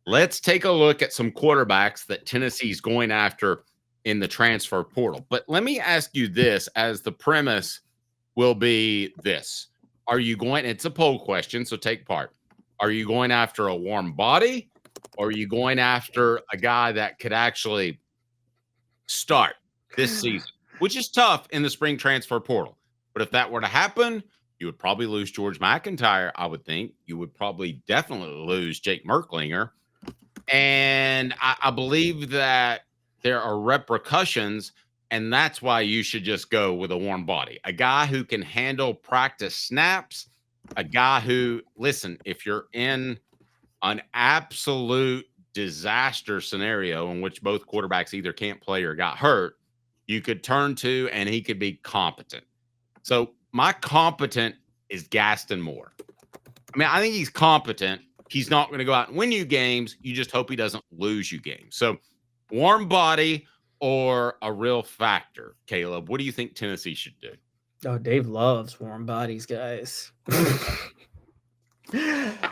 Let's take a look at some quarterbacks that Tennessee's going after in the transfer portal. But let me ask you this, as the premise will be this. Are you going, it's a poll question, so take part. Are you going after a warm body, or are you going after a guy that could actually start this season, which is tough in the spring transfer portal? But if that were to happen, you would probably lose George McIntyre, I would think. You would probably definitely lose Jake Merklinger. And I believe that there are repercussions, and that's why you should just go with a warm body. A guy who can handle practice snaps, a guy who, listen, if you're in an absolute disaster scenario in which both quarterbacks either can't play or got hurt, you could turn to, and he could be competent. So my competent is Gaston Moore. I mean, I think he's competent. He's not going to go out and win you games. You just hope he doesn't lose you games. So warm body or a real factor, Caleb, what do you think Tennessee should do? Oh, Dave loves warm bodies, guys.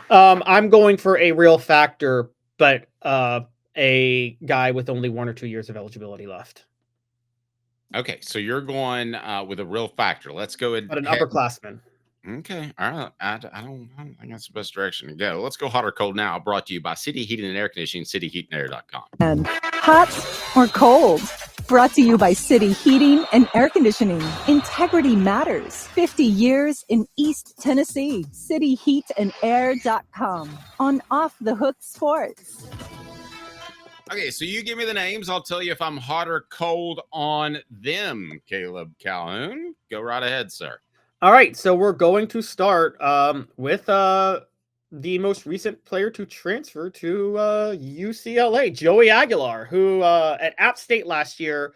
I'm going for a real factor, but a guy with only 1 or 2 years of eligibility left. Okay, so you're going with a real factor. Let's go ahead. But an upperclassman. Okay, all right. I don't think that's the best direction to go. Let's go hot or cold now. Brought to you by City Heating and Air Conditioning, cityheatandair.com. And hot or cold? Brought to you by City Heating and Air Conditioning. Integrity matters. 50 years in East Tennessee. Cityheatandair.com. On Off the Hook Sports. Okay, so you give me the names. I'll tell you if I'm hot or cold on them, Caleb Calhoun. Go right ahead, sir. All right, so we're going to start with the most recent player to transfer to UCLA, Joey Aguilar, who at App State last year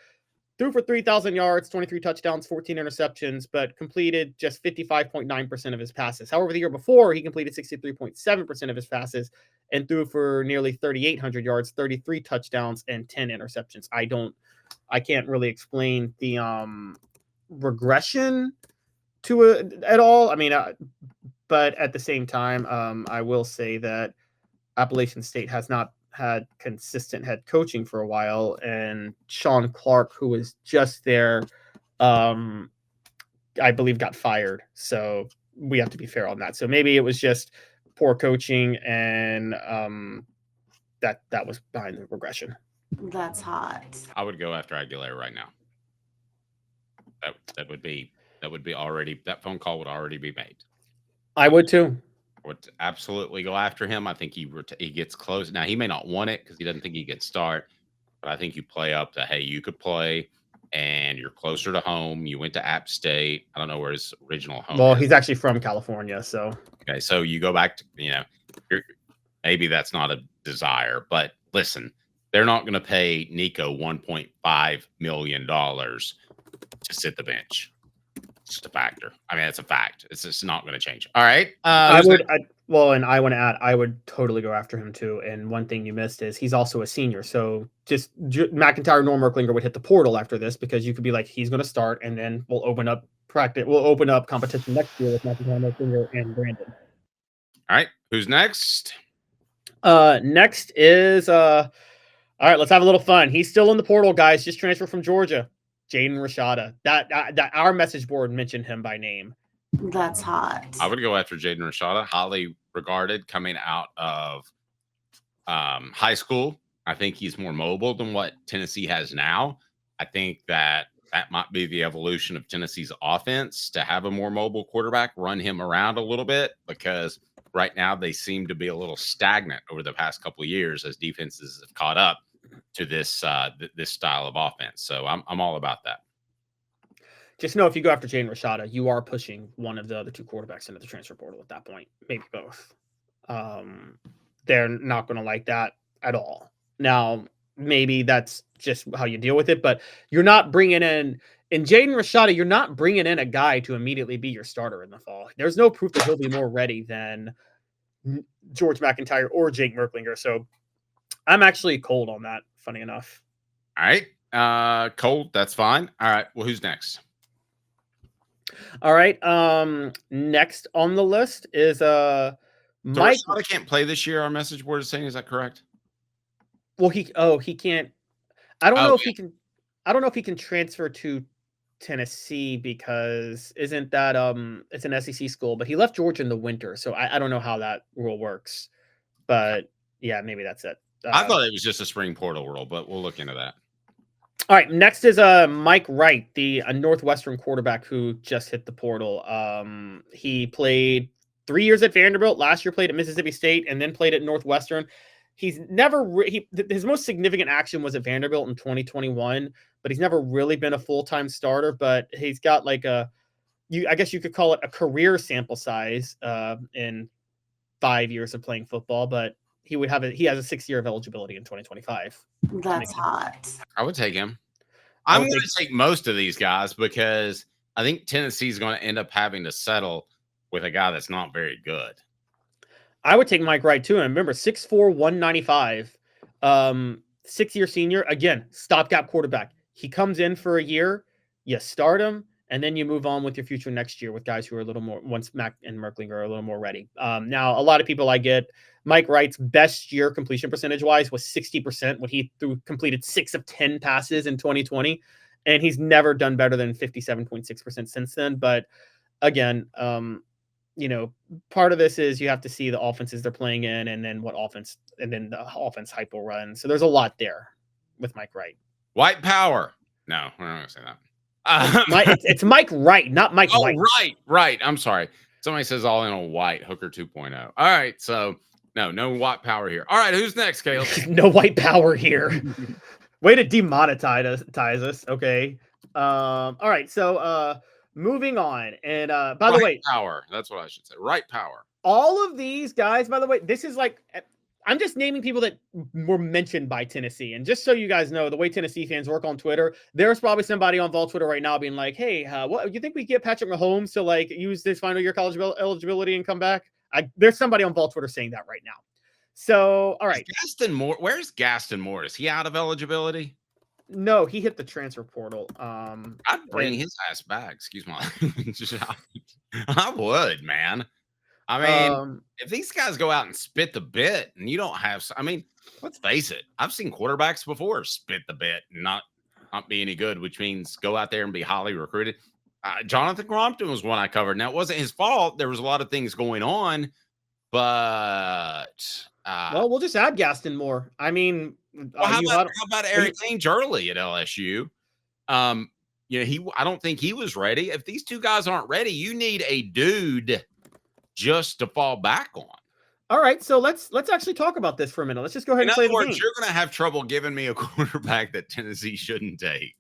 threw for 3,000 yards, 23 touchdowns, 14 interceptions, but completed just 55.9% of his passes. However, the year before, he completed 63.7% of his passes and threw for nearly 3,800 yards, 33 touchdowns, and 10 interceptions. I can't really explain the regression to it at all. I mean, but at the same time, I will say that Appalachian State has not had consistent head coaching for a while, and Sean Clark, who was just there, I believe got fired. So we have to be fair on that. So maybe it was just poor coaching, and that was behind the regression. That's hot. I would go after Aguilera right now. That would be already, that phone call would already be made. I would too. Would absolutely go after him. I think he gets close. Now, he may not want it because he doesn't think he can start, but I think you play up to, hey, you could play and you're closer to home. You went to App State. I don't know where his original home Well, is. he's actually from California, so. Okay, so you go back to, maybe that's not a desire, but listen, they're not going to pay Nico $1.5 million to sit the bench. It's just a factor. I mean, it's a fact. It's just not going to change. All right. I want to add, I would totally go after him too. And one thing you missed is he's also a senior. So just McIntyre nor Merklinger would hit the portal after this, because you could be like, he's going to start, and then we'll open up practice. We'll open up competition next year with McIntyre, Merklinger, and Brandon. All right. Who's next? Next is all right. Let's have a little fun. He's still in the portal, guys. Just transferred from Georgia. Jaden Rashada. That our message board mentioned him by name. That's hot. I would go after Jaden Rashada, highly regarded coming out of high school. I think he's more mobile than what Tennessee has now. I think that might be the evolution of Tennessee's offense, to have a more mobile quarterback, run him around a little bit, because right now they seem to be a little stagnant over the past couple of years as defenses have caught up to this this style of offense. So I'm all about that. Just know, if you go after Jaden Rashada, you are pushing one of the other two quarterbacks into the transfer portal at that point, maybe both. They're not going to like that at all. Now, maybe that's just how you deal with it, but you're not bringing in Jaden Rashada, you're not bringing in a guy to immediately be your starter in the fall. There's no proof that he'll be more ready than George McIntyre or Jake Merklinger. So I'm actually cold on that, funny enough. All right. Cold, that's fine. All right. Well, who's next? All right. Next on the list is Mike. Rashada can't play this year, our message board is saying. Is that correct? Well, he can't. I don't Oh, know if he can. I don't know if he can transfer to Tennessee because isn't that it's an SEC school, but he left Georgia in the winter, so I don't know how that rule works. But yeah, maybe that's it. I thought it was just a spring portal rule, but we'll look into that. All right, next is Mike Wright, the Northwestern quarterback who just hit the portal. He played 3 years at Vanderbilt. Last year played at Mississippi State, and then played at Northwestern. He's never his most significant action was at Vanderbilt in 2021, but he's never really been a full-time starter. But he's got like I guess you could call it a career sample size in 5 years of playing football. But he has a 6 year of eligibility in 2025. That's hot. I would take him. I'm going to take most of these guys because I think Tennessee's going to end up having to settle with a guy that's not very good. I would take Mike Wright too. And remember, 6'4", 195, 6 year senior. Again, stopgap quarterback. He comes in for a year, you start him, and then you move on with your future next year with guys who are a little more, once Mack and Merkling are a little more ready. Now, a lot of people Mike Wright's best year completion percentage wise was 60% when he completed 6 of 10 passes in 2020. And he's never done better than 57.6% since then. But again, part of this is you have to see the offenses they're playing in and then the offense hype will run. So there's a lot there with Mike Wright. White power. No, we're not going to say that. It's Mike Wright, not Mike White. Right. I'm sorry. Somebody says all in on white, Hooker 2.0. All right. So no white power here. All right. Who's next, Caleb? No white power here. Way to demonetize us. Okay. All right. So moving on. And by the way, power. That's what I should say. Right power. All of these guys, by the way, this is like, I'm just naming people that were mentioned by Tennessee. And just so you guys know, the way Tennessee fans work on Twitter, there's probably somebody on Vol Twitter right now being like, hey, what you think we get Patrick Mahomes to like use this final year college eligibility and come back? There's somebody on Vol Twitter saying that right now. So, all right. Where's Gaston Moore? Is he out of eligibility? No, he hit the transfer portal. I'd bring his ass back. Excuse my language. I would, man. I mean, if these guys go out and spit the bit and you don't have, let's face it. I've seen quarterbacks before spit the bit and not be any good, which means go out there and be highly recruited. Jonathan Crompton was one I covered. Now, it wasn't his fault. There was a lot of things going on, but well, we'll just add Gaston Moore. I mean, how about Eric Ainge early at LSU? I don't think he was ready. If these two guys aren't ready, you need a dude just to fall back on. All right, so let's actually talk about this for a minute. Let's just go ahead and play the game. You're going to have trouble giving me a quarterback that Tennessee shouldn't take.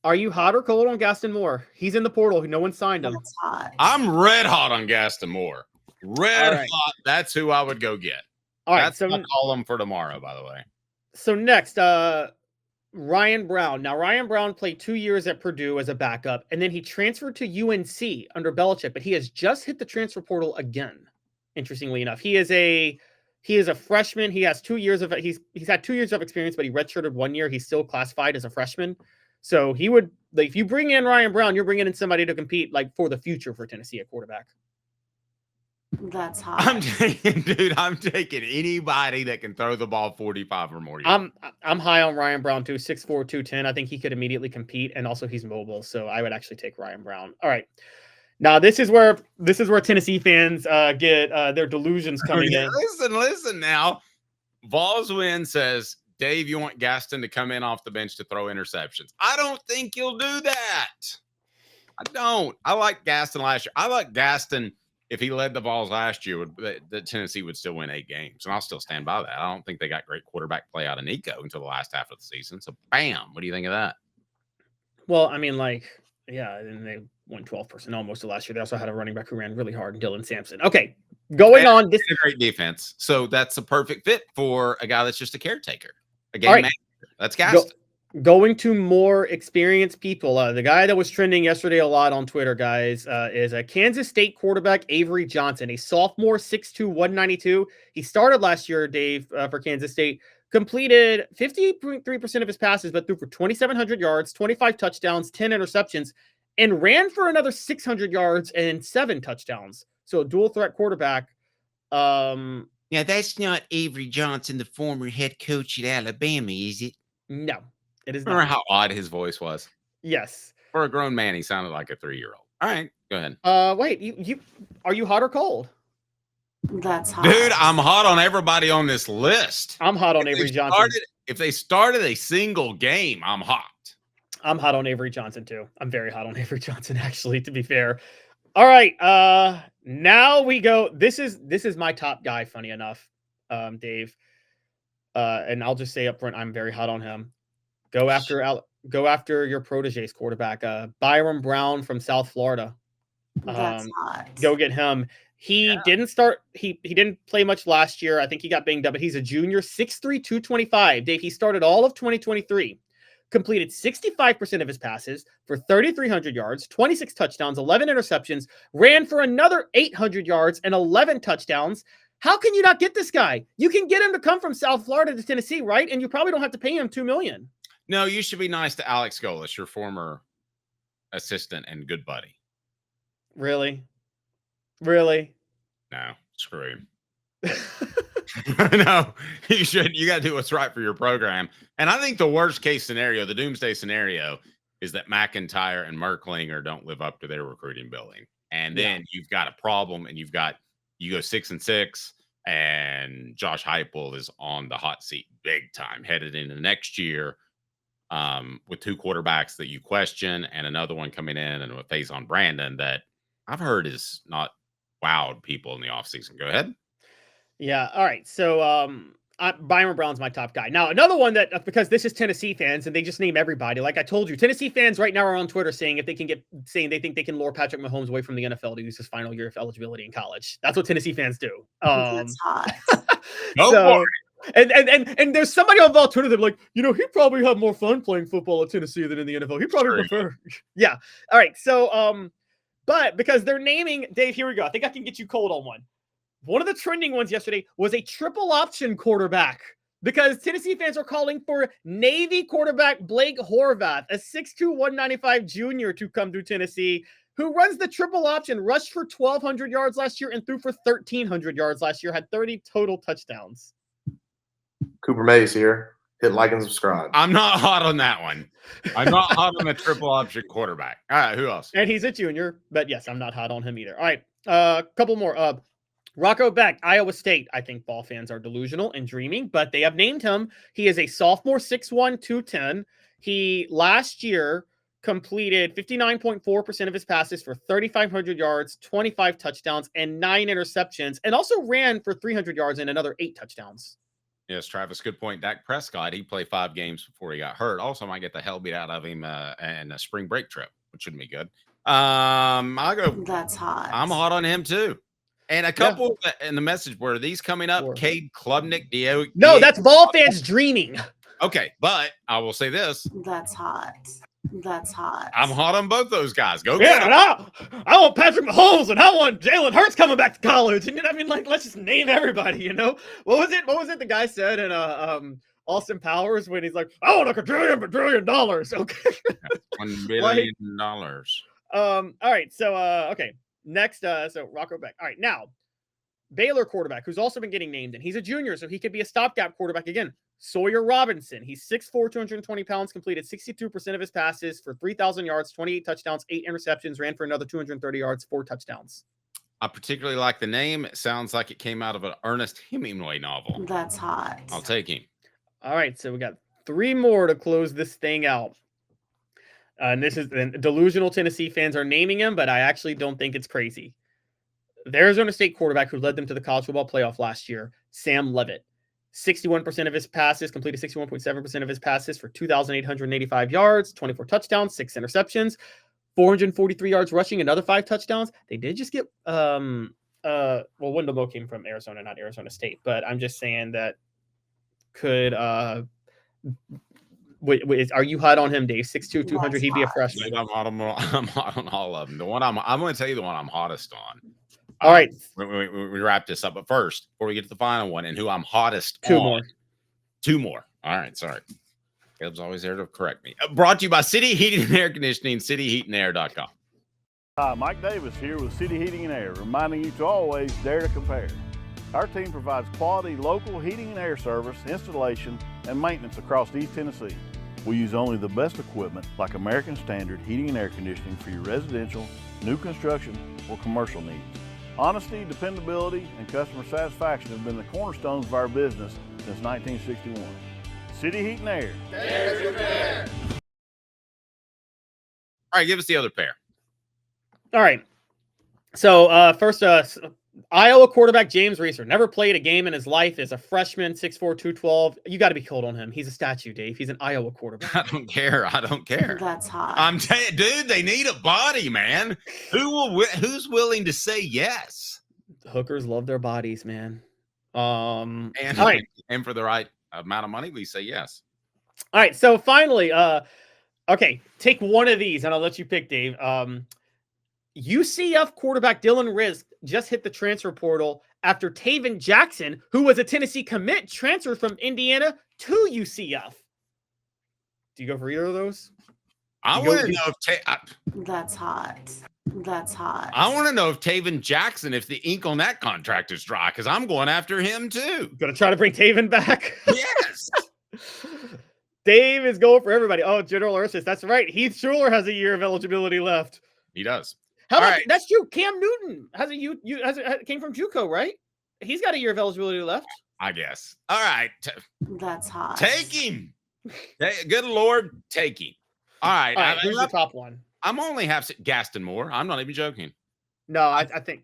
Are you hot or cold on Gaston Moore? He's in the portal. No one signed him. That's hot. I'm red hot on Gaston Moore. Red hot. That's who I would go get. All right, that's my column for tomorrow, by the way. So next, Ryan Brown. Now, Ryan Brown played 2 years at Purdue as a backup, and then he transferred to UNC under Belichick, but he has just hit the transfer portal again. Interestingly enough, he is a freshman. He has 2 years of he's had 2 years of experience, but he redshirted 1 year. He's still classified as a freshman. So he would, like, if you bring in Ryan Brown, you're bringing in somebody to compete like for the future for Tennessee at quarterback. That's hot. I'm taking anybody that can throw the ball 45 or more yards. I'm high on Ryan Brown too, 6'4", 210. I think he could immediately compete, and also he's mobile, so I would actually take Ryan Brown. All right. Now this is where Tennessee fans get their delusions coming in. Listen now. Vols win says, Dave, you want Gaston to come in off the bench to throw interceptions. I don't think you'll do that. I don't. I like Gaston last year. I like Gaston. If he led the Vols last year, the Tennessee would still win 8 games. And I'll still stand by that. I don't think they got great quarterback play out of Nico until the last half of the season. So, bam. What do you think of that? Well, I mean, and they won 12% almost last year. They also had a running back who ran really hard, Dylan Sampson. Okay, going on. This is a great defense. So, that's a perfect fit for a guy that's just a caretaker, a game manager. That's Gaston. Going to more experienced people. The guy that was trending yesterday a lot on Twitter, guys, is a Kansas State quarterback, Avery Johnson, a sophomore, 6'2", 192. He started last year, Dave, for Kansas State, completed 58.3% of his passes, but threw for 2,700 yards, 25 touchdowns, 10 interceptions, and ran for another 600 yards and 7 touchdowns. So a dual threat quarterback. Now, that's not Avery Johnson, the former head coach at Alabama, is it? No, it is Remember not. how odd his voice was? Yes. For a grown man, he sounded like a 3-year-old. All right, go ahead. Wait, you are you hot or cold? That's hot. Dude, I'm hot on everybody on this list. I'm hot on Avery Johnson. If they started a single game, I'm hot. I'm hot on Avery Johnson too. I'm very hot on Avery Johnson, actually, to be fair. All right. Now we go. This is my top guy, funny enough, Dave. And I'll just say up front, I'm very hot on him. Go after your protege's quarterback, Byron Brown from South Florida. That's hot. Go get him. He didn't start. He didn't play much last year. I think he got banged up, but he's a junior, 6'3", 225. Dave, he started all of 2023. Completed 65% of his passes for 3,300 yards, 26 touchdowns, 11 interceptions, ran for another 800 yards and 11 touchdowns. How can you not get this guy? You can get him to come from South Florida to Tennessee, right? And you probably don't have to pay him $2 million. No, you should be nice to Alex Golis, your former assistant and good buddy. Really? Really? No, screw him. No, you should. You got to do what's right for your program. And I think the worst case scenario, the doomsday scenario, is that McIntyre and Merklinger don't live up to their recruiting billing. And then you've got a problem, and you go 6-6, and Josh Heupel is on the hot seat big time headed into next year, with 2 quarterbacks that you question and another one coming in and with Faison Brandon that I've heard is not wowed people in the offseason. Go ahead. Yeah. All right. So Byron Brown's my top guy. Now, another one that, because this is Tennessee fans and they just name everybody. Like I told you, Tennessee fans right now are on Twitter saying they think they can lure Patrick Mahomes away from the NFL to use his final year of eligibility in college. That's what Tennessee fans do. That's hot. And there's somebody on Vol Twitter that's like, he'd probably have more fun playing football at Tennessee than in the NFL. He'd probably prefer. Yeah. All right. So, but because they're naming, Dave, here we go. I think I can get you cold on one. One of the trending ones yesterday was a triple option quarterback because Tennessee fans are calling for Navy quarterback Blake Horvath, a 6'2", 195 junior to come to Tennessee, who runs the triple option, rushed for 1,200 yards last year and threw for 1,300 yards last year, had 30 total touchdowns. Cooper Mays here. Hit like and subscribe. I'm not hot on that one. I'm not hot on the triple option quarterback. All right, who else? And he's a junior, but yes, I'm not hot on him either. All right, a couple more. Rocco Beck, Iowa State. I think ball fans are delusional and dreaming, but they have named him. He is a sophomore, 6'1", 210. He last year completed 59.4% of his passes for 3,500 yards, 25 touchdowns, and 9 interceptions, and also ran for 300 yards and another 8 touchdowns. Yes, Travis, good point. Dak Prescott, he played 5 games before he got hurt. Also might get the hell beat out of him in a spring break trip, which shouldn't be good. I'll go. That's hot. I'm hot on him too. And a couple in the message board, are these coming up? Sure. Cade Klubnik, No, that's ball fans dreaming. Okay, but I will say this. That's hot. That's hot. I'm hot on both those guys. Go get them. I want Patrick Mahomes and I want Jalen Hurts coming back to college. And let's just name everybody, What was it the guy said in Austin Powers when he's like, I want a quadrillion dollars. Okay. $1 billion. All right. So okay. Next, so Rocco Beck. All right, now Baylor quarterback who's also been getting named, and he's a junior, so he could be a stopgap quarterback again. Sawyer Robinson. He's 6'4", 220 pounds, completed 62% of his passes for 3,000 yards, 28 touchdowns, 8 interceptions, ran for another 230 yards, 4 touchdowns. I particularly like the name. It sounds like it came out of an Ernest Hemingway novel. That's hot. I'll take him. All right, so we got 3 more to close this thing out. And this is delusional Tennessee fans are naming him, but I actually don't think it's crazy. The Arizona State quarterback who led them to the college football playoff last year, Sam Levitt. 61% of his passes, completed 61.7% of his passes for 2,885 yards, 24 touchdowns, 6 interceptions, 443 yards rushing, another 5 touchdowns. They did just get, Wendell Moore came from Arizona, not Arizona State, but I'm just saying that could, are you hot on him, Dave? 6'2", 200. He'd be a freshman. I'm hot on all of them. The one I'm going to tell you the one I'm hottest on. All right. We wrap this up. But first, before we get to the final one and who I'm hottest on. 2 more. All right. Sorry. Caleb's always there to correct me. Brought to you by City Heating and Air Conditioning, cityheatandair.com. Hi, Mike Davis here with City Heating and Air, reminding you to always dare to compare. Our team provides quality local heating and air service, installation, and maintenance across East Tennessee. We use only the best equipment like American Standard heating and air conditioning for your residential, new construction, or commercial needs. Honesty, dependability, and customer satisfaction have been the cornerstones of our business since 1961. City Heat and Air. There's your pair. All right, give us the other pair. All right. So first, Iowa quarterback James Reeser never played a game in his life. Is a freshman, 6'4", 212. You got to be cold on him. He's a statue, Dave. He's an Iowa quarterback. I don't care. I don't care. That's hot. I'm telling you, dude, they need a body, man. Who's willing to say yes? Hookers love their bodies, man. And, all right. and for the right amount of money, we say yes. All right. So finally, okay, take one of these, and I'll let you pick, Dave. UCF quarterback Dylan Rizk just hit the transfer portal after Taven Jackson, who was a Tennessee commit, transferred from Indiana to UCF. Do you go for either of those? I want to know if That's hot. That's hot. I want to know if Taven Jackson, if the ink on that contract is dry, because I'm going after him too. Gonna try to bring Taven back. Yes. Dave is going for everybody. Oh, General Ursus, that's right. Heath Schuler has a year of eligibility left. He does. How about right. That's true. Cam Newton came from JUCO, right? He's got a year of eligibility left. I guess. All right. That's hot. Take him. Good Lord, take him. All right. All right, who's the top one? I'm only half Gaston Moore. I'm not even joking. No, I think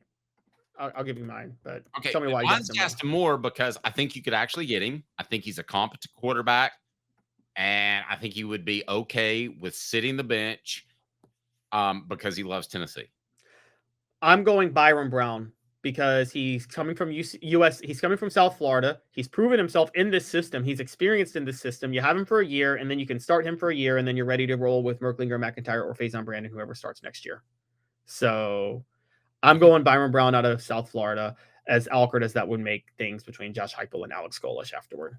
I'll give you mine, but okay, tell me why. Mine's Gaston Moore because I think you could actually get him. I think he's a competent quarterback, and I think he would be okay with sitting the bench because he loves Tennessee. I'm going Byron Brown because he's coming from US. He's coming from South Florida. He's proven himself in this system. He's experienced in this system. You have him for a year, and then you can start him for a year, and then you're ready to roll with Merklinger, McIntyre, or Faison Brandon, whoever starts next year. So I'm going Byron Brown out of South Florida, as awkward as that would make things between Josh Heupel and Alex Golish afterward.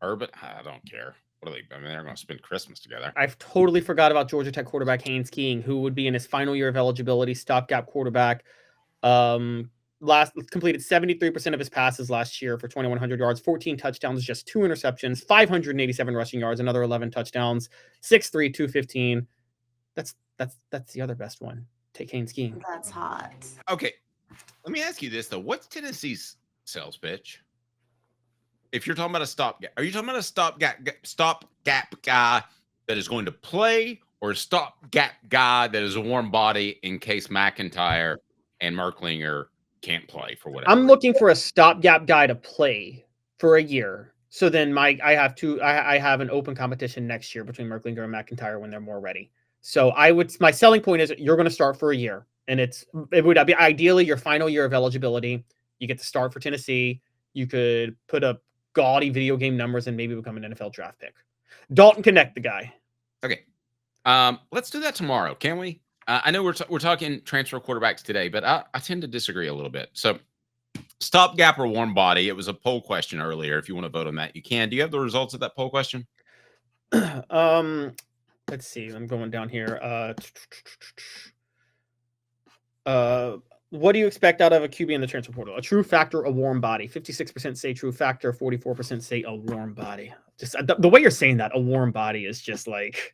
Urban, I don't care. What are they? I mean, they're going to spend Christmas together. I've totally forgot about Georgia Tech quarterback Haynes King, who would be in his final year of eligibility, stopgap quarterback. Completed 73% of his passes last year for 2,100 yards, 14 touchdowns, just 2 interceptions, 587 rushing yards, another 11 touchdowns, 6'3", 215. That's the other best one. Take Haynes King. That's hot. Okay, let me ask you this though: what's Tennessee's sales pitch? If you're talking about a stopgap, are you talking about a stopgap guy that is going to play, or a stopgap guy that is a warm body in case McIntyre and Merklinger can't play for whatever? I'm looking for a stopgap guy to play for a year. So then I have an open competition next year between Merklinger and McIntyre when they're more ready. So my selling point is you're going to start for a year, and it would be ideally your final year of eligibility. You get to start for Tennessee. You could put up gaudy video game numbers and maybe become an NFL draft pick. Dalton Connect, the guy. Okay. Let's do that tomorrow, can we? I know we're talking transfer quarterbacks today, but I tend to disagree a little bit. So stopgap or warm body, it was a poll question earlier. If you want to vote on that, you can. Do you have the results of that poll question? Let's see. I'm going down here. What do you expect out of a QB in the transfer portal? A true factor, a warm body. 56% say true factor, 44% say a warm body. Just the way you're saying that, a warm body is just like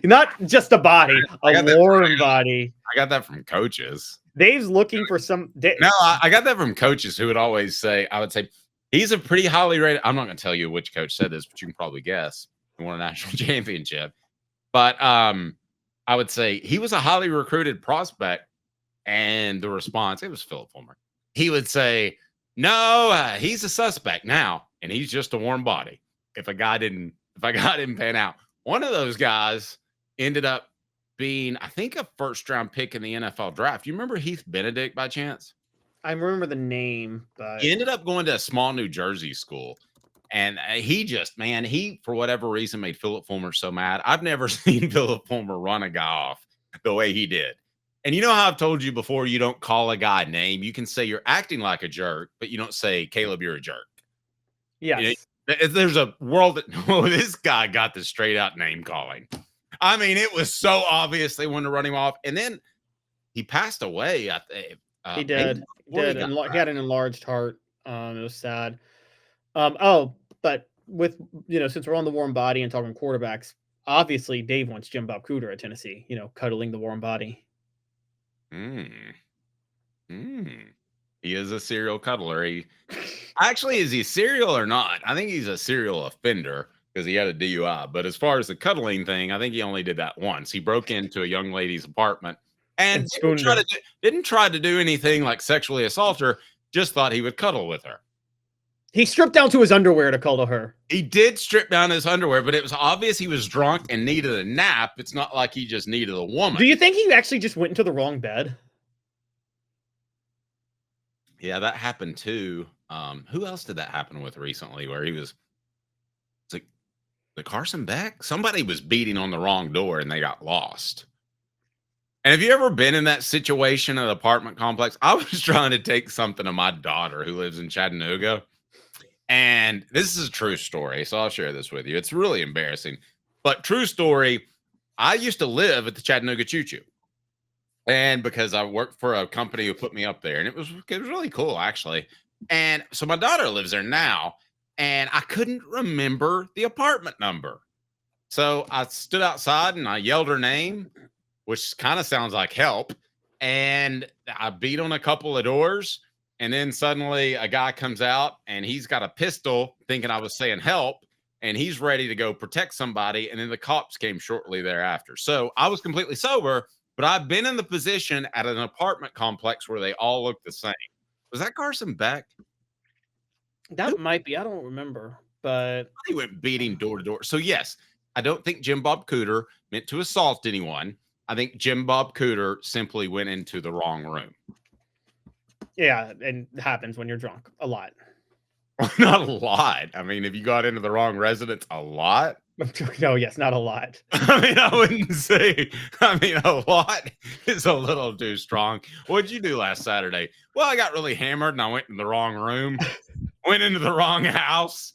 not just a body, a warm body. I got that from coaches. Dave's looking for some. No, I got that from coaches who would always say, I would say, he's a pretty highly rated. I'm not going to tell you which coach said this, but you can probably guess. He won a national championship. But I would say he was a highly recruited prospect. And the response, it was Philip Fulmer. He would say, no, he's a suspect now, and he's just a warm body. If a guy didn't pan out. One of those guys ended up being, I think, a first-round pick in the NFL draft. You remember Heath Benedict by chance? I remember the name, but he ended up going to a small New Jersey school. And he, for whatever reason, made Philip Fulmer so mad. I've never seen Philip Fulmer run a guy off the way he did. And you know how I've told you before, you don't call a guy a name. You can say you're acting like a jerk, but you don't say, Caleb, you're a jerk. Yes. You know, there's a world that, this guy got the straight out name calling. I mean, it was so obvious they wanted to run him off. And then he passed away. He did. He had an enlarged heart. It was sad. But with since we're on the warm body and talking quarterbacks, obviously Dave wants Jim Bob Cooter at Tennessee. Cuddling the warm body. Mm. He is a serial cuddler. Actually, is he serial or not? I think he's a serial offender because he had a DUI. But as far as the cuddling thing, I think he only did that once. He broke into a young lady's apartment and didn't try to do anything like sexually assault her. Just thought he would cuddle with her. He stripped down to his underwear to cuddle her. He did strip down his underwear, but it was obvious he was drunk and needed a nap. It's not like he just needed a woman. Do you think he actually just went into the wrong bed? Yeah, that happened too. Who else did that happen with recently where he was like the Carson Beck? Somebody was beating on the wrong door and they got lost. And have you ever been in that situation at an apartment complex? I was trying to take something to my daughter who lives in Chattanooga. And this is a true story, so I'll share this with you. It's really embarrassing, but true story. I used to live at the Chattanooga Choo Choo. And because I worked for a company who put me up there, and it was really cool, actually. And so my daughter lives there now, and I couldn't remember the apartment number. So I stood outside and I yelled her name, which kind of sounds like help. And I beat on a couple of doors. And then suddenly a guy comes out and he's got a pistol thinking I was saying help. And he's ready to go protect somebody. And then the cops came shortly thereafter. So I was completely sober. But I've been in the position at an apartment complex where they all look the same. Was that Carson Beck? That might be. I don't remember. But he went beating door to door. So, yes, I don't think Jim Bob Cooter meant to assault anyone. I think Jim Bob Cooter simply went into the wrong room. Yeah, and it happens when you're drunk. A lot. Not a lot. I mean, if you got into the wrong residence, a lot. No, yes, not a lot. I mean, I wouldn't say. I mean, a lot is a little too strong. What'd you do last Saturday? Well, I got really hammered and I went in the wrong room, went into the wrong house.